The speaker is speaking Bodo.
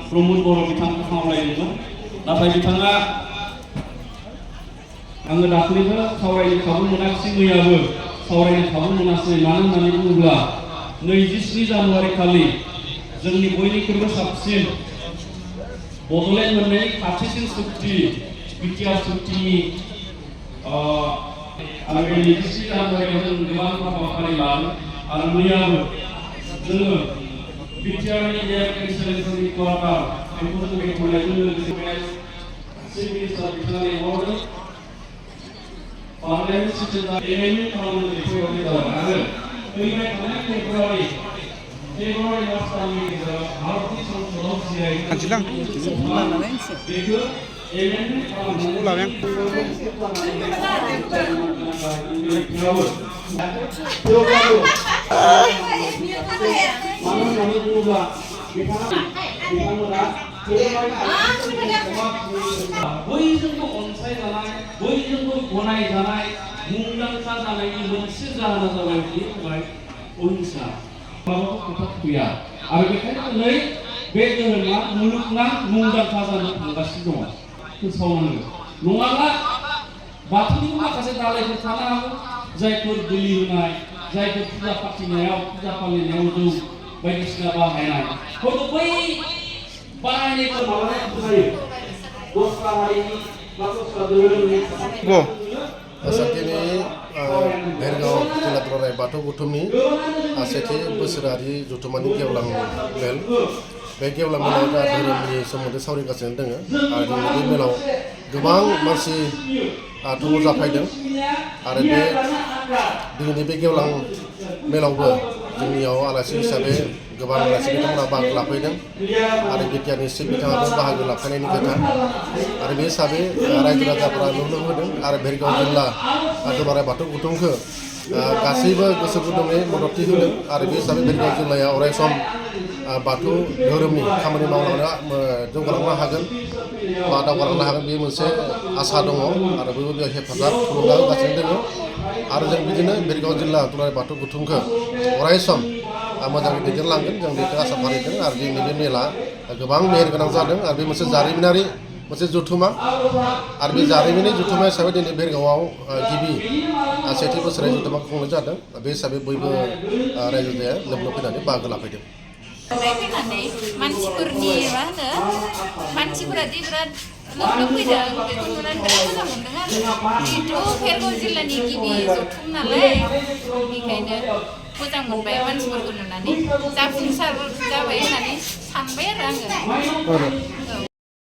प्रमोद बर' बिथांखौ खावलायदोंमोन नाथाय बिथाङा आङो दाख्लैबो सावरायनो खाबु मोनाखिसै मैयाबो सावरायनो खाबु मोनासै मानो होननानै बुङोब्ला 27 जानुवारि खालि जोंनि बयनिख्रुइबो साबसिन बड'लेण्ड मोननायनि खाथिसिन सुक्ति बिटिआर सुक्तिनि आरो 27 जानुवारियाव जों गोबां हाबाफारि लादों आरो मैयाबो जोङो बिटिआरनि एयारकेन्सेलेसननि क्वार्टार बेखौ जों बेखेवनायजों लोगोसे चिफ मिनिस्टार बिथाङा लिंहरदों पार्लामेन्ट सिटिजन एमेन्डमेन्ट खालामनो दैथायहरनाय जाबाय आरो फैबाय थानाय फेब्रुवारि मास दाननि गेजेराव भारतनि संसदआव जिरायगोन बेखौ एमेन्डमेन्ट बयजोंबो अनसायजानाय बयजोंबो गनायजानाय मुंदांखा जानायनि मोनसे जाहोना जाबाय अहिंसा माबाखौ खोथा फैया आरो बेखायनो नै बे धोरोमा मुलुगनां मुंदांखा जानो थांगासिनो दङ फोसावनांगौ नङाब्ला बाथौनि माखासे दालायफोर थानो हागौ जायफोर बोलि होनाय जायफोर फुजा फाथिनायाव फुजा फालिनायाव जौ बायदिसिना बाहायनाय हयथ' बै बाहायनायखौ माबानाय जायो दस्रा हारिनि बा दस्रा धोरोमनि आसामनि भेरगाव जिल्ला दुलाराय बाथौ गौथुमनि सेथि बोसोरारि जथुम्मानि गेवलां मेल बे गेवलां मेलाव दा धोरोमनि सोमोन्दै सावरायगासिनो दङ आरो दिनै बे मेलाव गोबां मानसि थुबुर जाफैदों आरो बे दिनैनि बे गेवलां मेलावबो जोंनियाव आलासि हिसाबै गोबां आलासि बिथांमोना बाहागो लाफैदों आरो बिटिआरनि चिफ बिथाङाबो बाहागो लाफैनायनि खोथा आरो बे हिसाबै रायजो राजाफोरा नुनो होदों आरो भेरगाव जिल्ला दुलाराय बाथौ गौथुमखौ गासैबो गोसो गुदुङै मददथि होदों आरो बे हिसाबै भेरगाव जिल्लाया अरायसम बाथौ धोरोमनि खामानि मावलांनो जौगालांनो हागोन बा दावगालांनो हागोन बे मोनसे आसा दङ आरो बयबो बेयाव हेफाजाब थुलुंगा होगासिनो दङ आरो जों बिदिनो भेरगाव जिल्ला दुलाराय बाथौ गौथुमखौ अरायसम मोजाङै दैदेनलांगोन जों बेखौ आसा फारिदों आरो दिनै बे मेला गोबां मेहेरगोनां जादों आरो बे मोनसे जारिमिनारि मोनसे जथुम्मा आरो बे जारिमिनारि जथुम्मा हिसाबै दिनै भेरगावआव गिबि सेथि बोसोरारि जथुम्मा खुंनाय जादों बे हिसाबै बयबो रायजो राजाया लोब लोब फैनानै बाहागो लाफैदों फैनानै मानसिफोरनि मा होनो मानसिफोरादि बिराद लोब लोब फैदों बेखौ नुनानै बिराद मोजां मोनदों आरो जिहेथु भेरगाव जिल्लानि गिबि जथुम नालाय बेनिखायनो मोजां मोनबाय मानसिफोरखौ नुनानै जाफुंसार जाबाय होननानै सानबाय आरो आङो